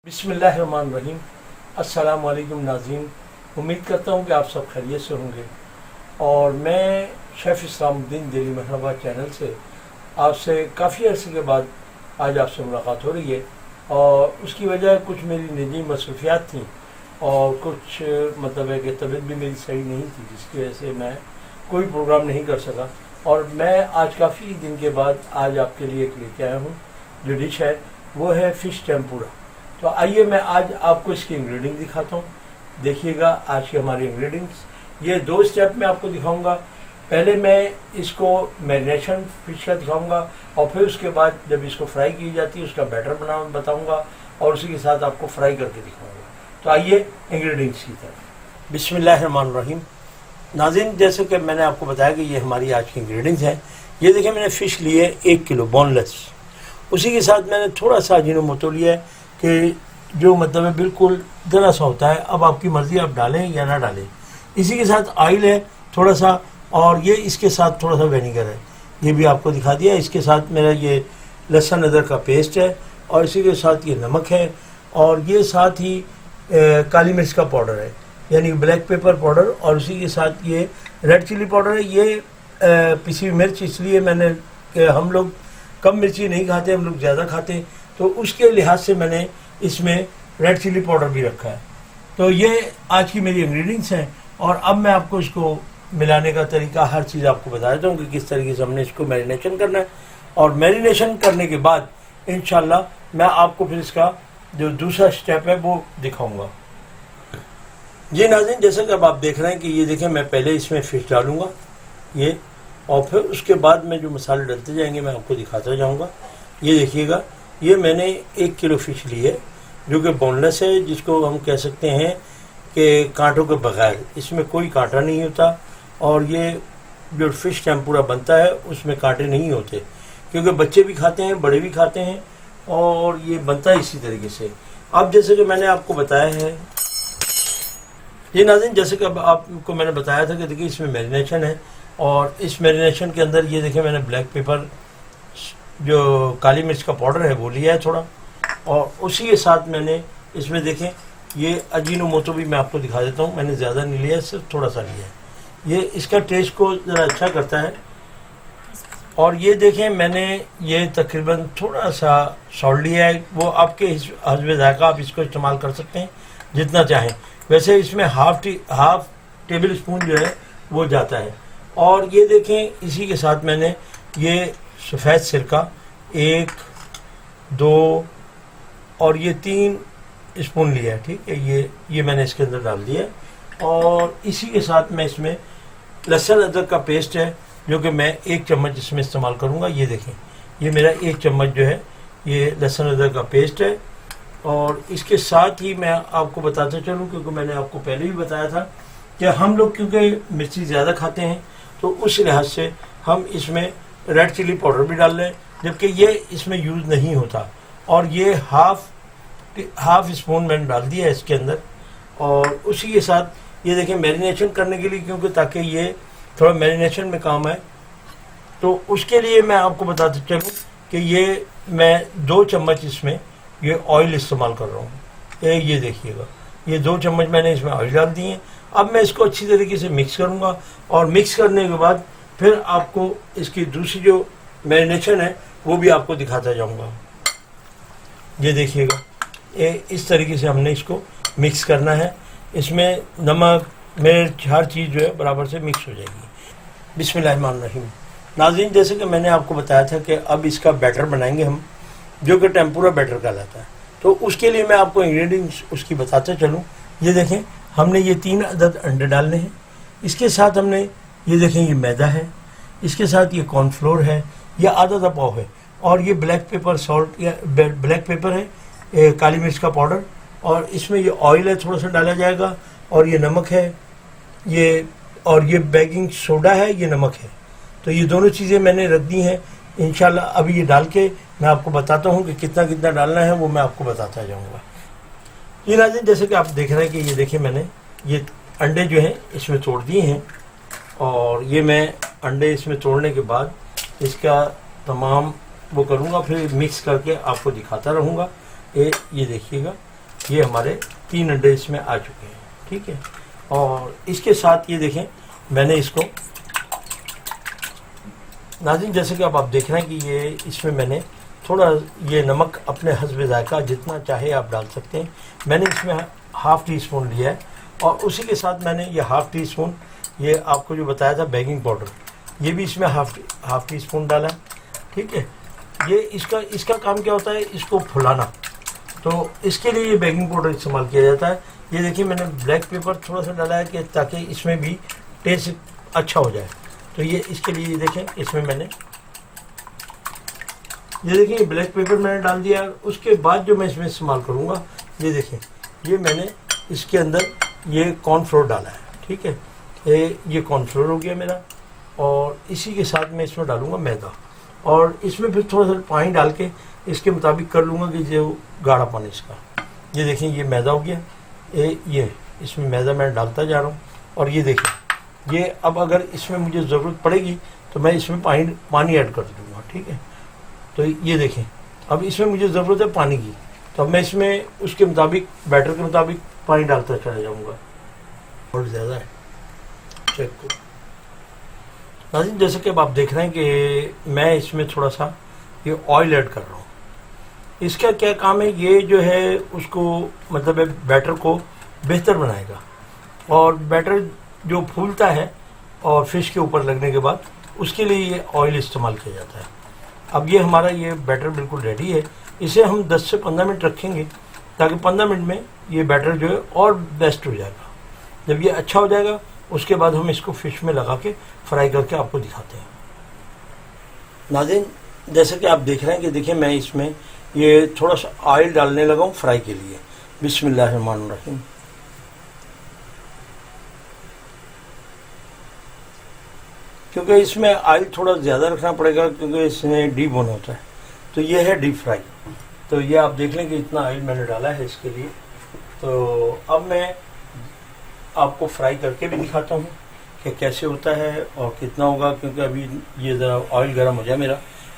बिस्मिल्लाहिर्रहमानिर्रहीम। अस्सलाम वालेकुम नाज़रीन, उम्मीद करता हूँ कि आप सब खैरियत से होंगे। और मैं शेफ़ इस्लामुद्दीन दिल्ली मरहबा चैनल से आपसे काफ़ी अर्से के बाद आज आपसे मुलाकात हो रही है। और उसकी वजह कुछ मेरी निजी मसरूफियात थी और कुछ मतलब है कि तबीयत भी मेरी सही नहीं थी, जिसकी वजह से मैं कोई प्रोग्राम नहीं कर सका। और मैं आज काफ़ी दिन के बाद आज आपके लिए एक लेके आया हूँ। जो डिश है वो है फ़िश टेम्पुरा। तो आइए मैं आज आपको इसकी इंग्रेडिएंट दिखाता हूँ। देखिएगा आज के हमारे इंग्रेडिएंट्स। ये दो स्टेप में आपको दिखाऊंगा। पहले मैं इसको मैरिनेशन फिश का दिखाऊंगा और फिर उसके बाद जब इसको फ्राई की जाती है उसका बैटर बताऊंगा और उसी के साथ आपको फ्राई करके दिखाऊंगा। तो आइए इंग्रेडिएंट्स की तरफ। बिस्मिल्लाहिर्रहमानिर्रहीम। नाज़रीन, जैसे कि मैंने आपको बताया कि ये हमारी आज की इंग्रेडिएंट्स हैं। ये देखिए, मैंने फ़िश ली है 1 किलो बोनलेस। उसी के साथ मैंने थोड़ा सा अजीनोमोटो लिया है कि जो मतलब है बिल्कुल ज़रा सा होता है। अब आपकी मर्ज़ी, आप डालें या ना डालें। इसी के साथ ऑयल है थोड़ा सा, और ये इसके साथ थोड़ा सा विनेगर है, ये भी आपको दिखा दिया। इसके साथ मेरा ये लहसुन अदरक का पेस्ट है और इसी के साथ ये नमक है और ये साथ ही काली मिर्च का पाउडर है, यानी ब्लैक पेपर पाउडर, और उसी के साथ ये रेड चिली पाउडर है। ये पिसी हुई मिर्च इसलिए मैंने हम लोग कम मिर्ची नहीं खाते, हम लोग ज़्यादा खाते हैं, तो उसके लिहाज से मैंने इसमें रेड चिली पाउडर भी रखा है। तो ये आज की मेरी इंग्रेडिएंट्स हैं और अब मैं आपको इसको मिलाने का तरीका हर चीज़ आपको बता देता हूँ कि किस तरीके से हमने इसको मैरिनेशन करना है। और मैरिनेशन करने के बाद इंशाल्लाह मैं आपको फिर इसका जो दूसरा स्टेप है वो दिखाऊंगा। ये नाज़रीन, जैसे कि अब आप देख रहे हैं कि ये देखें, मैं पहले इसमें फ़िश डालूँगा ये, और फिर उसके बाद में जो मसाले डलते जाएंगे मैं आपको दिखाता जाऊँगा। ये देखिएगा, ये मैंने 1 किलो फ़िश ली है जो कि बोनलेस है, जिसको हम कह सकते हैं कि कांटों के बगैर, इसमें कोई कांटा नहीं होता। और ये जो फ़िश टेम्पुरा बनता है उसमें कांटे नहीं होते, क्योंकि बच्चे भी खाते हैं, बड़े भी खाते हैं, और ये बनता है इसी तरीके से। अब जैसे कि मैंने आपको बताया है, ये नाज़रीन, जैसे कि अब आपको मैंने बताया था कि देखिए इसमें मैरिनेशन है, और इस मैरिनेशन के अंदर ये देखिए मैंने ब्लैक पेपर, जो काली मिर्च का पाउडर है वो लिया है थोड़ा, और उसी के साथ मैंने इसमें देखें ये अजीनोमोटो भी मैं आपको दिखा देता हूँ। मैंने ज़्यादा नहीं लिया है, सिर्फ थोड़ा सा लिया है। ये इसका टेस्ट को ज़रा अच्छा करता है। और ये देखें, मैंने ये तकरीबन थोड़ा सा सॉल्ट लिया है, वो आपके हस्बे ज़ायक़ा आप इसको इस्तेमाल कर सकते हैं जितना चाहें। वैसे इसमें हाफ टेबल स्पून जो है वो जाता है। और ये देखें, इसी के साथ मैंने ये सफ़ेद सिरका 1, 2 और ये 3 स्पून लिया है, ठीक है। ये मैंने इसके अंदर डाल दिया है। और इसी के साथ मैं इसमें लहसुन अदरक का पेस्ट है जो कि मैं 1 चम्मच इसमें इस्तेमाल करूँगा। ये देखें, ये मेरा 1 चम्मच जो है ये लहसुन अदरक का पेस्ट है। और इसके साथ ही मैं आपको बताता चलूँ, क्योंकि मैंने आपको पहले भी बताया था कि हम लोग क्योंकि मिर्ची ज़्यादा खाते हैं तो उस लिहाज से हम इसमें रेड चिली पाउडर भी डाल लें, जबकि ये इसमें यूज़ नहीं होता। और ये हाफ स्पून मैंने डाल दिया है इसके अंदर। और उसी के साथ ये देखें, मैरिनेशन करने के लिए, क्योंकि ताकि ये थोड़ा मैरिनेशन में काम आए, तो उसके लिए मैं आपको बताते चलूँ कि ये मैं 2 चम्मच इसमें ये ऑयल इस्तेमाल कर रहा हूँ। ये देखिएगा, ये 2 चम्मच मैंने इसमें ऑयल डाल दिए हैं। अब मैं इसको अच्छी तरीके से मिक्स करूँगा, और मिक्स करने के बाद फिर आपको इसकी दूसरी जो मैरिनेशन है वो भी आपको दिखाता जाऊँगा। ये देखिएगा, इस तरीके से हमने इसको मिक्स करना है। इसमें नमक, मिर्च, हर चीज़ जो है बराबर से मिक्स हो जाएगी। बिस्मिल्लाहिर्रहमानिर्रहीम। नाज़रीन, जैसे कि मैंने आपको बताया था कि अब इसका बैटर बनाएंगे हम, जो कि टेम्पुरा बैटर कहलाता है। तो उसके लिए मैं आपको इंग्रेडिएंट्स उसकी बताते चलूँ। ये देखें, हमने ये 3 अदद अंडे डालने हैं। इसके साथ हमने ये देखें, ये मैदा है, इसके साथ ये कॉर्नफ्लोर है, यह आधा पाव है, और ये ब्लैक पेपर सॉल्ट या ब्लैक पेपर है, काली मिर्च का पाउडर, और इसमें ये ऑयल है थोड़ा सा डाला जाएगा, और ये नमक है, और ये बेकिंग सोडा है, ये नमक है। तो ये दोनों चीज़ें मैंने रख दी हैं। इंशाल्लाह अभी ये डाल के मैं आपको बताता हूँ कि कितना कितना डालना है, वो मैं आपको बताता जाऊँगा। ये नाज़रीन, जैसे कि आप देख रहे हैं कि ये देखिए, मैंने ये अंडे जो हैं इसमें तोड़ दिए हैं, और ये मैं अंडे इसमें तोड़ने के बाद इसका तमाम वो करूँगा, फिर मिक्स करके आपको दिखाता रहूँगा। ये देखिएगा, ये हमारे 3 अंडे इसमें आ चुके हैं, ठीक है। और इसके साथ ये देखें मैंने इसको नाज़रीन, जैसे कि अब आप देख रहे हैं कि ये इसमें मैंने थोड़ा ये नमक अपने हस्ब ज़ायका जितना चाहे आप डाल सकते हैं। मैंने इसमें ½ टीस्पून लिया है और उसी के साथ मैंने ये ½ टीस्पून ये आपको जो बताया था बेकिंग पाउडर, ये भी इसमें हाफ टीस्पून डाला है, ठीक है। ये इसका काम क्या होता है, इसको फुलाना, तो इसके लिए ये बेकिंग पाउडर इस्तेमाल किया जाता है। ये देखिए मैंने ब्लैक पेपर थोड़ा सा डाला है कि ताकि इसमें भी टेस्ट अच्छा हो जाए। तो ये इसके लिए देखें इसमें मैंने ये देखिए ब्लैक पेपर मैंने डाल दिया। उसके बाद जो मैं इसमें इस्तेमाल करूँगा, ये देखें ये मैंने इसके अंदर ये कॉर्नफ्लोर डाला है, ठीक है। ये कॉर्नफ्लोर हो गया मेरा, और इसी के साथ मैं इसमें डालूँगा मैदा, और इसमें फिर थोड़ा सा पानी डाल के इसके मुताबिक कर लूँगा कि जो गाढ़ा पानी इसका। ये देखें ये मैदा हो गया, ये इसमें मैदा मैं डालता जा रहा हूँ। और ये देखें ये अब अगर इसमें मुझे ज़रूरत पड़ेगी तो मैं इसमें पानी ऐड कर दूँगा, ठीक है। तो ये देखें अब इसमें मुझे ज़रूरत है पानी की, तो अब मैं इसमें उसके मुताबिक बैटर के मुताबिक पानी डालता चला जाऊँगा। और ज़्यादा है चेक करो नाज़रीन, जैसे कि अब आप देख रहे हैं कि मैं इसमें थोड़ा सा ये ऑयल ऐड कर रहा हूँ। इसका क्या काम है, ये जो है उसको मतलब बैटर को बेहतर बनाएगा, और बैटर जो फूलता है और फिश के ऊपर लगने के बाद उसके लिए ये ऑयल इस्तेमाल किया जाता है। अब ये हमारा ये बैटर बिल्कुल रेडी है। इसे हम 10 से 15 मिनट रखेंगे ताकि 15 मिनट में ये बैटर जो है और बेस्ट हो जाएगा। जब ये अच्छा हो जाएगा उसके बाद हम इसको फिश में लगा के फ्राई करके आपको दिखाते हैं। नाज़रीन, जैसे कि आप देख रहे हैं कि देखिए मैं इसमें ये थोड़ा सा ऑयल डालने लगा हूँ फ्राई के लिए। बिस्मिल्लाहिर्रहमानिर्रहीम। क्योंकि इसमें ऑयल थोड़ा ज़्यादा रखना पड़ेगा क्योंकि इसमें डीप बोन होता है। तो ये है डीप फ्राई। तो ये आप देख लें कि इतना ऑयल मैंने डाला है इसके लिए। तो अब मैं आपको फ्राई करके भी दिखाता हूँ कि कैसे होता है और कितना होगा, क्योंकि अभी ये ज़रा ऑयल गर्म हो जाए मेरा,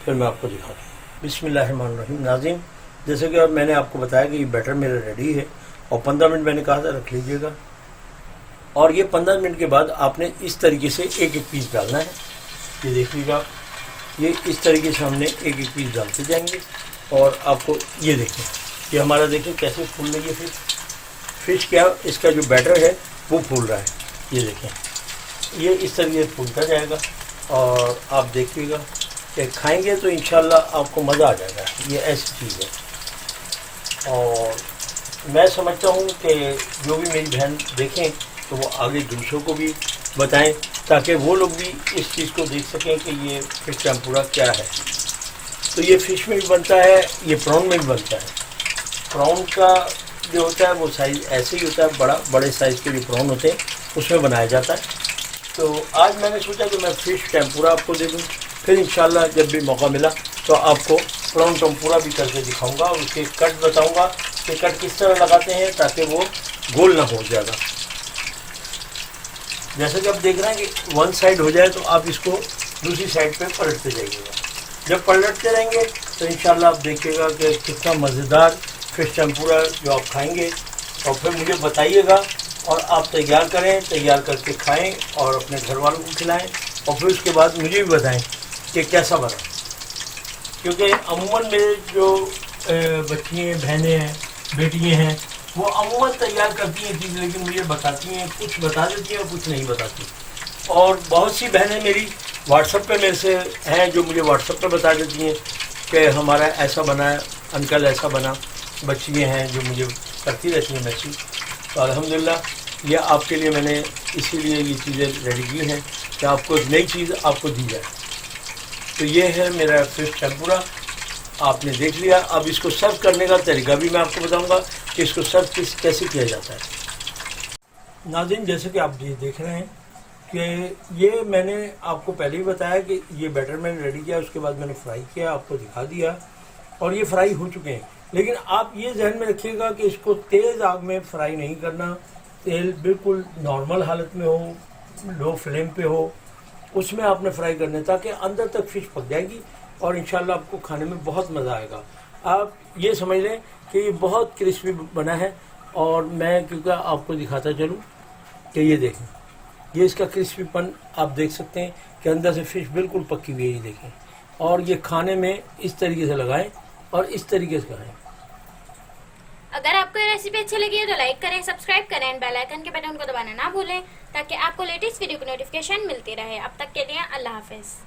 फिर मैं आपको दिखाता हूँ। बिस्मिल्लाहिर्रहमानिर्रहीम। नाज़रीन, जैसे कि अब मैंने आपको बताया कि ये बैटर मेरा रेडी है और 15 मिनट मैंने कहा था रख लीजिएगा। और ये 15 मिनट के बाद आपने इस तरीके से एक एक पीस डालना है। ये देखिएगा ये इस तरीके से हमने एक एक पीस डालते जाएंगे। और आपको ये देखें ये हमारा देखें कैसे फूल रही है फिश क्या इसका जो बैटर है वो फूल रहा है। ये देखें ये इस तरीके से फूलता जाएगा और आप देखिएगा कि खाएंगे तो इंशाल्लाह आपको मज़ा आ जाएगा। ये ऐसी चीज़ है और मैं समझता हूँ कि जो भी मेरी बहन देखें तो वो आगे दूसरों को भी बताएं ताकि वो लोग भी इस चीज़ को देख सकें कि ये फिश टेम्पुरा क्या है। तो ये फ़िश में भी बनता है, ये प्रॉन में भी बनता है। प्रॉन का जो होता है वो साइज़ ऐसे ही होता है, बड़े साइज़ के जो प्रॉन होते हैं उसमें बनाया जाता है। तो आज मैंने सोचा कि मैं फ़िश टेम्पुरा आपको दे दूँ, फिर इंशाल्लाह जब भी मौका मिला तो आपको प्रॉन टेम्पुरा भी करके दिखाऊँगा और उसके कट बताऊँगा कि कट किस तरह लगाते हैं ताकि वो गोल ना हो ज़्यादा। जैसे कि आप देख रहे हैं कि वन साइड हो जाए तो आप इसको दूसरी साइड पे पलटते जाइएगा। जब पलटते रहेंगे तो इंशाल्लाह आप देखिएगा कि कितना मज़ेदार फिश टेम्पुरा जो आप खाएंगे। और फिर मुझे बताइएगा और आप तैयार करें, तैयार करके खाएं और अपने घर वालों को खिलाएं और फिर उसके बाद मुझे भी बताएं कि कैसा बना। क्योंकि अमूमन मेरे जो बच्चियाँ बहनें हैं बेटियाँ हैं वो अमूमन तैयार करती हैं चीज़, लेकिन मुझे बताती हैं, कुछ बता देती हैं और कुछ नहीं बताती। और बहुत सी बहनें मेरी व्हाट्सएप पे मेरे से हैं जो मुझे व्हाट्सएप पे बता देती हैं कि हमारा ऐसा बना है, अंकल ऐसा बना। बच्चियाँ हैं जो मुझे करती रहती हैं मैसेज। तो अल्हम्दुलिल्लाह ये आपके लिए मैंने इसीलिए ये चीज़ें रेडी की हैं कि आपको एक नई चीज़ आपको दी जाए। तो ये है मेरा फिश टेम्पुरा, आपने देख लिया। अब इसको सर्व करने का तरीका भी मैं आपको बताऊंगा कि इसको सर्व कैसे किया जाता है। नाज़रीन, जैसे कि आप ये देख रहे हैं कि ये मैंने आपको पहले ही बताया कि ये बैटर मैंने रेडी किया, उसके बाद मैंने फ्राई किया, आपको दिखा दिया और ये फ्राई हो चुके हैं। लेकिन आप ये जहन में रखिएगा कि इसको तेज़ आग में फ्राई नहीं करना, तेल बिल्कुल नॉर्मल हालत में हो, लो फ्लेम पे हो, उसमें आपने फ्राई करने ताकि अंदर तक फिश पक जाएगी और इंशाल्लाह आपको खाने में बहुत मज़ा आएगा। आप ये समझ लें कि ये बहुत क्रिस्पी बना है। और मैं क्योंकि आपको दिखाता चलूँ कि ये देखें, ये इसका क्रिस्पीपन आप देख सकते हैं कि अंदर से फिश बिल्कुल पकी हुई है, ये देखें। और ये खाने में इस तरीके से लगाएं और इस तरीके से खाएं। अगर आपको ये रेसिपी अच्छी लगी है तो लाइक करें, सब्सक्राइब करें एंड बेल आइकन के बटन को दबाना ना भूलें ताकि आपको लेटेस्ट वीडियो की नोटिफिकेशन मिलती रहे। अब तक के लिए अल्लाह हाफिज़।